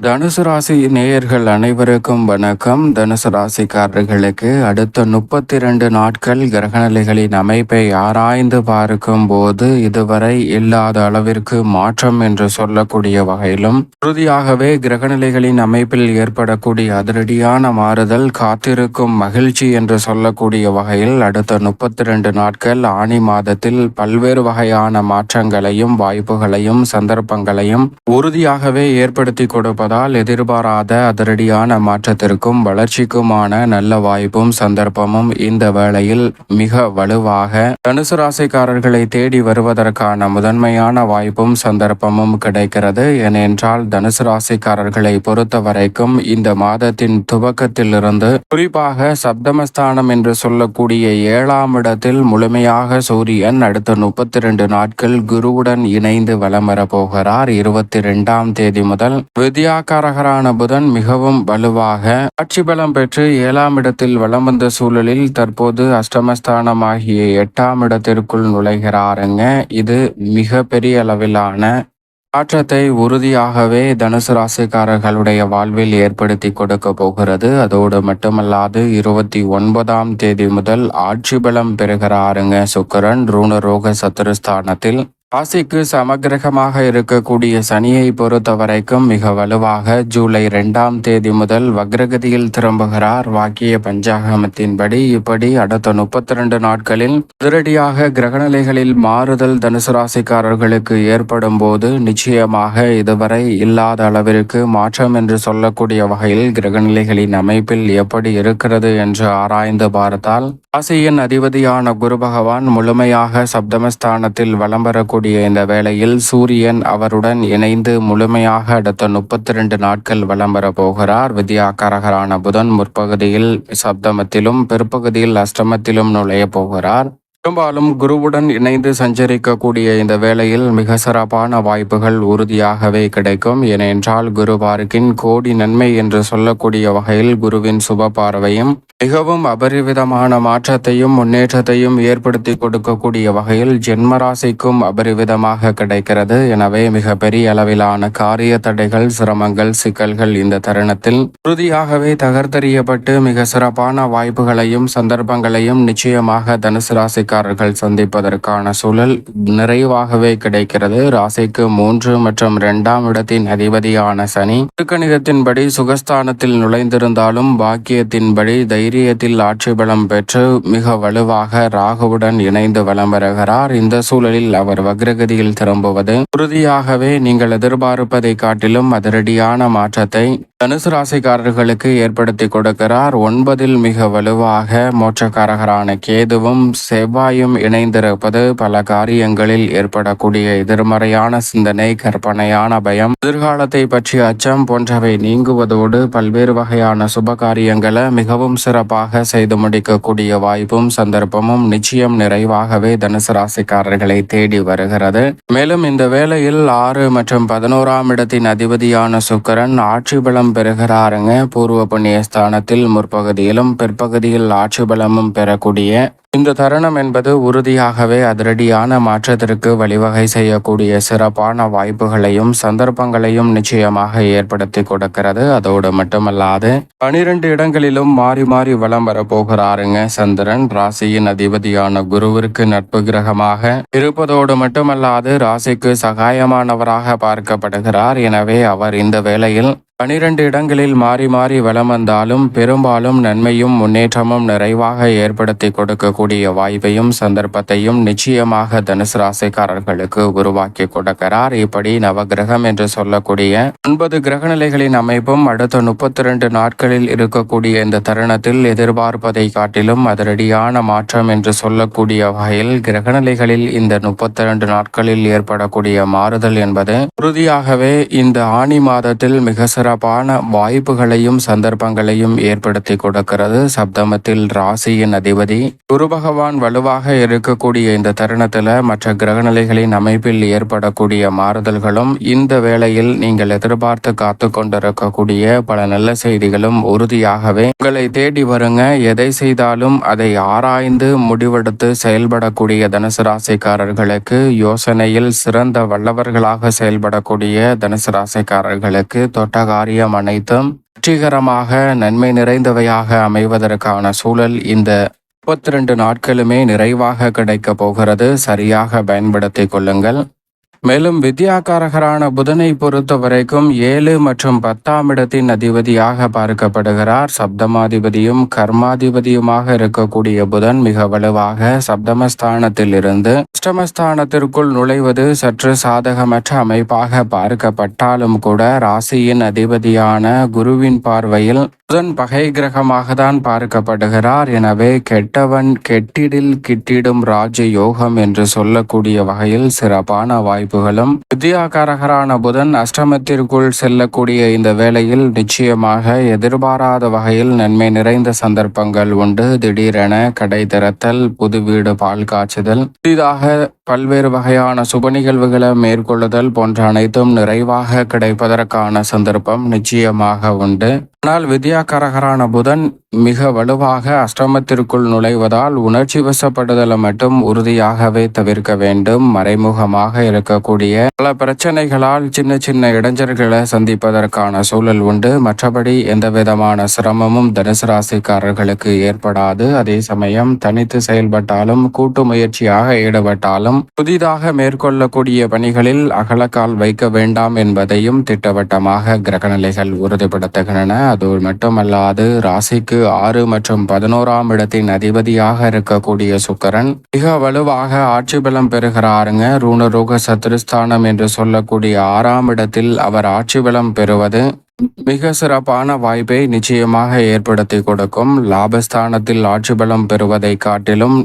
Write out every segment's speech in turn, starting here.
தனுசு ராசி நேயர்கள் அனைவருக்கும் வணக்கம். தனுசு ராசிக்காரர்களுக்கு அடுத்த 32 நாட்கள் கிரகநிலைகளின் அமைப்பை ஆராய்ந்து பார்க்கும் போது இதுவரை இல்லாத அளவிற்கு மாற்றம் என்று சொல்லக்கூடிய வகையிலும் உறுதியாகவே கிரகநிலைகளின் அமைப்பில் ஏற்படக்கூடிய அதிரடியான மாறுதல் காத்திருக்கும் மகிழ்ச்சி என்று சொல்லக்கூடிய வகையில் அடுத்த 32 நாட்கள் ஆனி மாதத்தில் பல்வேறு வகையான மாற்றங்களையும் வாய்ப்புகளையும் சந்தர்ப்பங்களையும் உறுதியாகவே ஏற்படுத்தி கொடுப்பதால் எதிர்பாராத அதிரடியான மாற்றத்திற்கும் வளர்ச்சிக்குமான நல்ல வாய்ப்பும் சந்தர்ப்பமும் இந்த வேளையில் மிக வலுவாக தனுசு ராசிக்காரர்களை தேடி வருவதற்கான முதன்மையான வாய்ப்பும் சந்தர்ப்பமும் கிடைக்கிறது. ஏனென்றால் தனுசு ராசிக்காரர்களை பொறுத்த வரைக்கும் இந்த மாதத்தின் துவக்கத்திலிருந்து குறிப்பாக சப்தமஸ்தானம் என்று சொல்லக்கூடிய 7ஆம் இடத்தில் முழுமையாக சூரியன் அடுத்த 32 நாட்கள் குருவுடன் இணைந்து வலம் வரப்போகிறார். 22ஆம் தேதி முதல் வித்யாகாரகரான புதன் மிகவும் வலுவாக ஆட்சி பலம் பெற்று 7ஆம் இடத்தில் வலம் வந்த சூழலில் தற்போது அஷ்டமஸ்தானமாகிய 8ஆம் இடத்திற்குள் நுழைகிறாருங்க. இது மிக பெரிய அளவிலான மாற்றத்தை உறுதியாகவே தனுசு ராசிக்காரர்களுடைய வாழ்வில் ஏற்படுத்தி கொடுக்க போகிறது. அதோடு மட்டுமல்லாது 29ஆம் தேதி முதல் ஆட்சி பலம் பெறுகிறாருங்க சுக்கிரன் ரூணரோக சத்துருஸ்தானத்தில். ராசிக்கு சமகிரகமாக இருக்கக்கூடிய சனியை பொறுத்த வரைக்கும் மிக வலுவாக ஜூலை 2ஆம் தேதி முதல் வக்ரகதியில் திரும்புகிறார். வாக்கிய பஞ்சாகமத்தின்படி இப்படி அடுத்த 32 நாட்களில் அதிரடியாக கிரகநிலைகளில் மாறுதல் தனுசு ராசிக்காரர்களுக்கு ஏற்படும் போது நிச்சயமாக இதுவரை இல்லாத அளவிற்கு மாற்றம் என்று சொல்லக்கூடிய வகையில் கிரகநிலைகளின் அமைப்பில் எப்படி இருக்கிறது என்று ஆராய்ந்து பார்த்தால் ராசியின் அதிபதியான குரு பகவான் முழுமையாக சப்தமஸ்தானத்தில் வலம் வரக்கூடிய இந்த வேளையில் சூரியன் அவருடன் இணைந்து முழுமையாக அடுத்த 32 நாட்கள் வலம் வர போகிறார். வித்யாகாரகரான புதன் முற்பகுதியில் சப்தமத்திலும் பிற்பகுதியில் அஷ்டமத்திலும் நுழைய போகிறார். பெரும்பாலும் குருவுடன் இணைந்து சஞ்சரிக்கக்கூடிய இந்த வேளையில் மிக சிறப்பான வாய்ப்புகள் உறுதியாகவே கிடைக்கும். ஏனென்றால் குரு பார்க்கின் கோடி நன்மை என்று சொல்லக்கூடிய வகையில் குருவின் சுப பார்வையும் மிகவும் அபரிவிதமான மாற்றத்தையும் முன்னேற்றத்தையும் ஏற்படுத்தி கொடுக்கக்கூடிய வகையில் ஜென்மராசிக்கும் அபரிவிதமாக கிடைக்கிறது. எனவே மிக பெரிய அளவிலான காரிய தடைகள் சிரமங்கள் சிக்கல்கள் இந்த தருணத்தில் உறுதியாகவே தகர்த்தெறியப்பட்டு மிக சிறப்பான வாய்ப்புகளையும் சந்தர்ப்பங்களையும் நிச்சயமாக தனுசு ராசிக்கு சந்திப்பதற்கான சூழல் நிறைவாகவே கிடைக்கிறது. ராசிக்கு 3 மற்றும் 2ஆம் இடத்தின் அதிபதியான சனி திருக்கணிதத்தின்படி சுகஸ்தானத்தில் நுழைந்திருந்தாலும் பாக்கியத்தின்படி தைரியத்தில் ஆட்சி பலம் பெற்று மிக வலுவாக ராகுவுடன் இணைந்து வலம் வருகிறார். இந்த சூழலில் அவர் வக்ரகதியில் திரும்புவது உறுதியாகவே நீங்கள் எதிர்பார்ப்பதை காட்டிலும் அதிரடியான மாற்றத்தை தனுசு ராசிக்காரர்களுக்கு ஏற்படுத்தி கொடுக்கிறார். 9இல் மிக வலுவாக மோட்சக்காரகரான கேதுவும் செவ்வாயும் இணைந்திருப்பது பல காரியங்களில் ஏற்படக்கூடிய எதிர்மறையான சிந்தனை கற்பனையான பயம் எதிர்காலத்தை பற்றிய அச்சம் போன்றவை நீங்குவதோடு பல்வேறு வகையான சுப காரியங்களை மிகவும் சிறப்பாக செய்து முடிக்கக்கூடிய வாய்ப்பும் சந்தர்ப்பமும் நிச்சயம் நிறைவாகவே தனுசு ராசிக்காரர்களை தேடி வருகிறது. மேலும் இந்த வேளையில் 6 மற்றும் 11ஆம் இடத்தின் அதிபதியான சுக்கிரன் ஆட்சி பலம் பெறுகிறாருங்க. பூர்வ புண்ணிய ஸ்தானத்தில் முற்பகுதியிலும் பிற்பகுதியில் ஆட்சி பலமும் பெறக்கூடிய இந்த தருணம் என்பது உறுதியாகவே அதிரடியான மாற்றத்திற்கு வழிவகை செய்யக்கூடிய சிறப்பான வாய்ப்புகளையும் சந்தர்ப்பங்களையும் நிச்சயமாக ஏற்படுத்தி கொடுக்கிறது. அதோடு மட்டுமல்லாது 12 இடங்களிலும் மாறி மாறி வலம் வரப்போகிறாருங்க சந்திரன். ராசியின் அதிபதியான குருவிற்கு நட்பு கிரகமாக இருப்பதோடு மட்டுமல்லாது ராசிக்கு சகாயமானவராக பார்க்கப்படுகிறார். எனவே அவர் இந்த வேளையில் 12 இடங்களில் மாறி மாறி வலம் வந்தாலும் பெரும்பாலும் நன்மையும் முன்னேற்றமும் நிறைவாக ஏற்படுத்தி கொடுக்கக்கூடிய வாய்ப்பையும் சந்தர்ப்பத்தையும் நிச்சயமாக தனுசு ராசிக்காரர்களுக்கு உருவாக்கி கொடுக்கிறார். இப்படி நவகிரகம் என்று சொல்லக்கூடிய 9 கிரகநிலைகளின் அமைப்பும் அடுத்த 32 நாட்களில் இருக்கக்கூடிய இந்த தருணத்தில் எதிர்பார்ப்பதை காட்டிலும் அதிரடியான மாற்றம் என்று சொல்லக்கூடிய வகையில் கிரகநிலைகளில் இந்த 32 நாட்களில் ஏற்படக்கூடிய மாறுதல் என்பது உறுதியாகவே இந்த ஆனி மாதத்தில் மிக சிறப்பான வாய்ப்புகளையும் சந்தர்ப்பங்களையும் ஏற்படுத்தி கொடுக்கிறது. சப்தமத்தில் ராசியின் அதிபதி குரு பகவான் வலுவாக இருக்கக்கூடிய இந்த தருணத்தில் மற்ற கிரகநிலைகளின் அமைப்பில் ஏற்படக்கூடிய மாறுதல்களும் இந்த வேளையில் நீங்கள் எதிர்பார்த்து காத்து கொண்டிருக்கக்கூடிய பல நல்ல செய்திகளும் உறுதியாகவே உங்களை தேடி வருங்க. எதை செய்தாலும் அதை ஆராய்ந்து முடிவெடுத்து செயல்படக்கூடிய தனுசு ராசிக்காரர்களுக்கு யோசனையில் சிறந்த வல்லவர்களாக செயல்படக்கூடிய தனுசு ராசிக்காரர்களுக்கு தொட்டகா காரியம் அனைத்தும் வெற்றிகரமாக நன்மை நிறைந்தவையாக அமைவதற்கான சூழல் இந்த 32 நாட்களுமே நிறைவாக கிடைக்கப் போகிறது. சரியாக பயன்படுத்திக் கொள்ளுங்கள். மேலும் வித்யாகாரகரான புதனை பொறுத்த வரைக்கும் 7 மற்றும் 10ஆம் இடத்தின் அதிபதியாக பார்க்கப்படுகிறார். சப்தமாதிபதியும் கர்மாதிபதியுமாக இருக்கக்கூடிய புதன் மிக வலுவாக சப்தமஸ்தானத்தில் இருந்து அஷ்டமஸ்தானத்திற்குள் நுழைவது சற்று சாதகமற்ற அமைப்பாக பார்க்கப்பட்டாலும் கூட ராசியின் அதிபதியான குருவின் பார்வையில் புதன் பகை கிரகமாக தான் பார்க்கப்படுகிறார். எனவே கெட்டவன் கெட்டிடில் கிட்டிடும் ராஜ யோகம் என்று சொல்லக்கூடிய வகையில் சிறப்பான வாய்ப்புகளும் வித்யாகாரகரான புதன் அஷ்டமத்திற்குள் செல்லக்கூடிய இந்த வேளையில் நிச்சயமாக எதிர்பாராத வகையில் நன்மை நிறைந்த சந்தர்ப்பங்கள் உண்டு. திடீரென கடை திறத்தல், புது வீடு பால் காய்ச்சுதல், புதிதாக பல்வேறு வகையான சுப நிகழ்வுகளை மேற்கொள்ளுதல் போன்ற அனைத்தும் நிறைவாக கிடைப்பதற்கான சந்தர்ப்பம் நிச்சயமாக உண்டு. ஆனால் வித்யாகாரகரான புதன் மிக வலுவாக அஷ்டமத்திற்குள் நுழைவதால் உணர்ச்சி வசப்படுதலை மட்டும் உறுதியாகவே தவிர்க்க வேண்டும். மறைமுகமாக இருக்கக்கூடிய பல பிரச்சனைகளால் சின்ன சின்ன இடைஞ்சல்களை சந்திப்பதற்கான சூழல் உண்டு. மற்றபடி எந்த விதமான சிரமமும் தனுசு ராசிக்காரர்களுக்கு ஏற்படாது. அதே சமயம் தனித்து செயல்பட்டாலும் கூட்டு முயற்சியாக ஈடுபட்டாலும் புதிதாக மேற்கொள்ளக்கூடிய பணிகளில் அகலக்கால் வைக்க வேண்டாம் என்பதையும் திட்டவட்டமாக கிரகநிலைகள் உறுதிப்படுத்துகின்றன. அது மட்டுமல்லாது ராசிக்கு 6 மற்றும் 11ஆம் இடத்தின் அதிபதியாக இருக்கக்கூடிய சுக்கிரன் மிக வலுவாக ஆட்சி பலம் பெறுகிறாருங்க. ரூணரோக சத்துருஸ்தானம் என்று சொல்லக்கூடிய 6ஆம் இடத்தில் அவர் ஆட்சி பலம் பெறுவது மிக சிறப்பான வாய்ப்பை நிச்சயமாக ஏற்படுத்தி கொடுக்கும். லாபஸ்தானத்தில் ஆட்சி பலம் பெறுவதை காட்டிலும்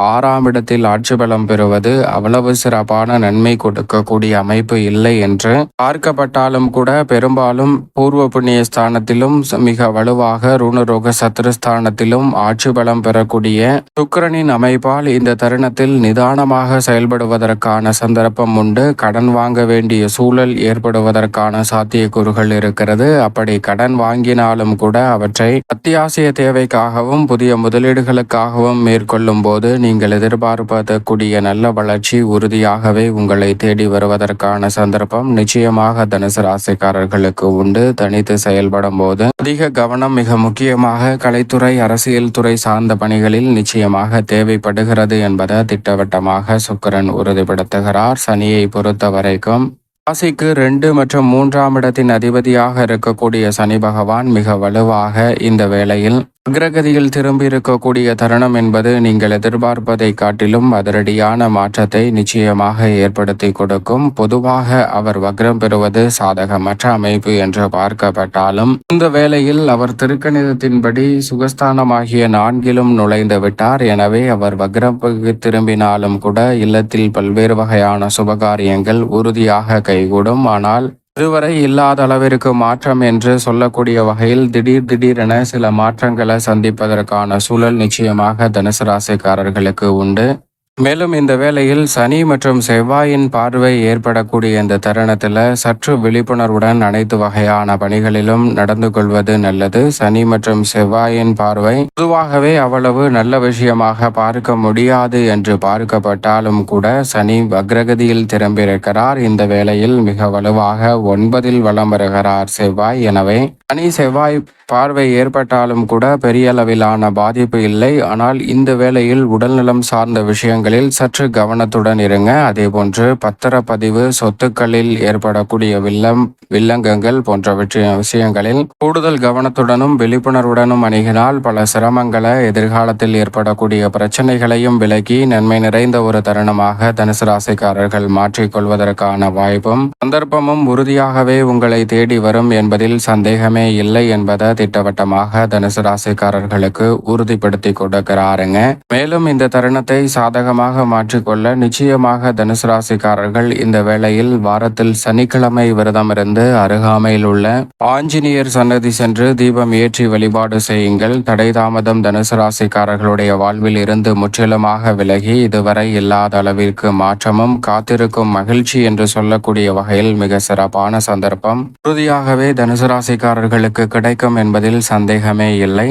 6ஆம் இடத்தில் ஆட்சி பலம் பெறுவது அவ்வளவு சிறப்பான நன்மை கொடுக்கக்கூடிய அமைப்பு இல்லை என்று பார்க்கப்பட்டாலும் கூட பெரும்பாலும் பூர்வ புண்ணிய ஸ்தானத்திலும் மிக வலுவாக ருணரோக சத்துருஸ்தானத்திலும் ஆட்சி பலம் பெறக்கூடிய சுக்கிரனின் அமைப்பால் இந்த தருணத்தில் நிதானமாக செயல்படுவதற்கான சந்தர்ப்பம் உண்டு. கடன் வாங்க வேண்டிய சூழல் ஏற்படுவதற்கான சாத்தியக்கூறுகள் இருக்கிறது. அப்படி கடன் வாங்கினாலும் கூட அவற்றை அத்தியாவசிய தேவைக்காகவும் புதிய முதலீடுகளுக்காகவும் மேற்கொள்ளும் போது நீங்கள் எதிர்பார்ப்பதற்குரிய நல்ல வளர்ச்சி உறுதியாகவே உங்களை தேடி வருவதற்கான சந்தர்ப்பம் நிச்சயமாக தனுசு ராசிக்காரர்களுக்கு உண்டு. தனித்து செயல்படும் போது அதிக கவனம் மிக முக்கியமாக கலைத்துறை, அரசியல் துறை சார்ந்த பணிகளில் நிச்சயமாக தேவைப்படுகிறது என்பதை திட்டவட்டமாக சுக்கிரன் உறுதிப்படுத்துகிறார். சனியை பொறுத்த வரைக்கும் ராசிக்கு 2 மற்றும் 3ஆம் இடத்தின் அதிபதியாக இருக்கக்கூடிய சனி பகவான் மிக வலுவாக இந்த வேளையில் அக்ரகதியில் திரும்பி இருக்கக்கூடிய தருணம் என்பது நீங்கள் எதிர்பார்ப்பதை காட்டிலும் அதிரடியான மாற்றத்தை நிச்சயமாக ஏற்படுத்தி கொடுக்கும். பொதுவாக அவர் வக்ரம் பெறுவது சாதகமற்ற அமைப்பு என்று பார்க்கப்பட்டாலும் இந்த வேளையில் அவர் திருக்கணிதத்தின்படி சுகஸ்தானமாகிய 4லும் நுழைந்து விட்டார். எனவே அவர் வக்ரம் திரும்பினாலும் கூட இல்லத்தில் பல்வேறு வகையான சுபகாரியங்கள் உறுதியாக கைகூடும். ஆனால் இதுவரை இல்லாத அளவிற்கு மாற்றம் என்று சொல்லக்கூடிய வகையில் திடீரென சில மாற்றங்களை சந்திப்பதற்கான சூழல் நிச்சயமாக தனுசு ராசிக்காரர்களுக்கு உண்டு. மேலும் இந்த வேளையில் சனி மற்றும் செவ்வாயின் பார்வை ஏற்படக்கூடிய இந்த தருணத்தில் சற்று விழிப்புணர்வுடன் அனைத்து வகையான பணிகளிலும் நடந்து கொள்வது நல்லது. சனி மற்றும் செவ்வாயின் பார்வை பொதுவாகவே அவ்வளவு நல்ல விஷயமாக பார்க்க முடியாது என்று பார்க்கப்பட்டாலும் கூட சனி வக்ரகதியில் திரும்பியிருக்கிறார். இந்த வேளையில் மிக வலுவாக 9ல் வலம் வருகிறார் செவ்வாய். எனவே சனி செவ்வாய் பார்வை ஏற்பட்டாலும் கூட பெரிய அளவிலான பாதிப்பு இல்லை. ஆனால் இந்த வேளையில் உடல்நலம் சார்ந்த விஷயங்களில் சற்று கவனத்துடன் இருங்க. அதேபோன்று பத்திரப்பதிவு, சொத்துக்களில் ஏற்படக்கூடிய வில்லங்கங்கள் போன்ற விஷயங்களில் கூடுதல் கவனத்துடனும் விழிப்புணர்வுடனும் அணுகினால் பல சிரமங்களை, எதிர்காலத்தில் ஏற்படக்கூடிய பிரச்சனைகளையும் விலக்கி நன்மை நிறைந்த ஒரு தருணமாக தனுசு ராசிக்காரர்கள் மாற்றிக்கொள்வதற்கான வாய்ப்பும் சந்தர்ப்பமும் உறுதியாகவே உங்களை தேடி வரும் என்பதில் சந்தேகமே இல்லை என்பதை திட்டவட்டமாக தனுசு ராசிக்காரர்களுக்கு உறுதிப்படுத்தி கொடுக்கிறாருங்க. மேலும் இந்த தருணத்தை சாதகமாக மாற்றிக்கொள்ள நிச்சயமாக தனுசு ராசிக்காரர்கள் இந்த வேளையில் வாரத்தில் சனிக்கிழமை விரதம் இருந்து அருகாமையில் உள்ள ஆஞ்சநேயர் சன்னதி சென்று தீபம் ஏற்றி வழிபாடு செய்யுங்கள். தடை தாமதம் தனுசு ராசிக்காரர்களுடைய வாழ்வில் இருந்து முற்றிலுமாக விலகி இதுவரை இல்லாத அளவிற்கு மாற்றமும் காத்திருக்கும் மகிழ்ச்சி என்று சொல்லக்கூடிய வகையில் மிக சிறப்பான சந்தர்ப்பம் உறுதியாகவே தனுசு ராசிக்காரர்களுக்கு கிடைக்கும் என்பதில் சந்தேகமே இல்லை.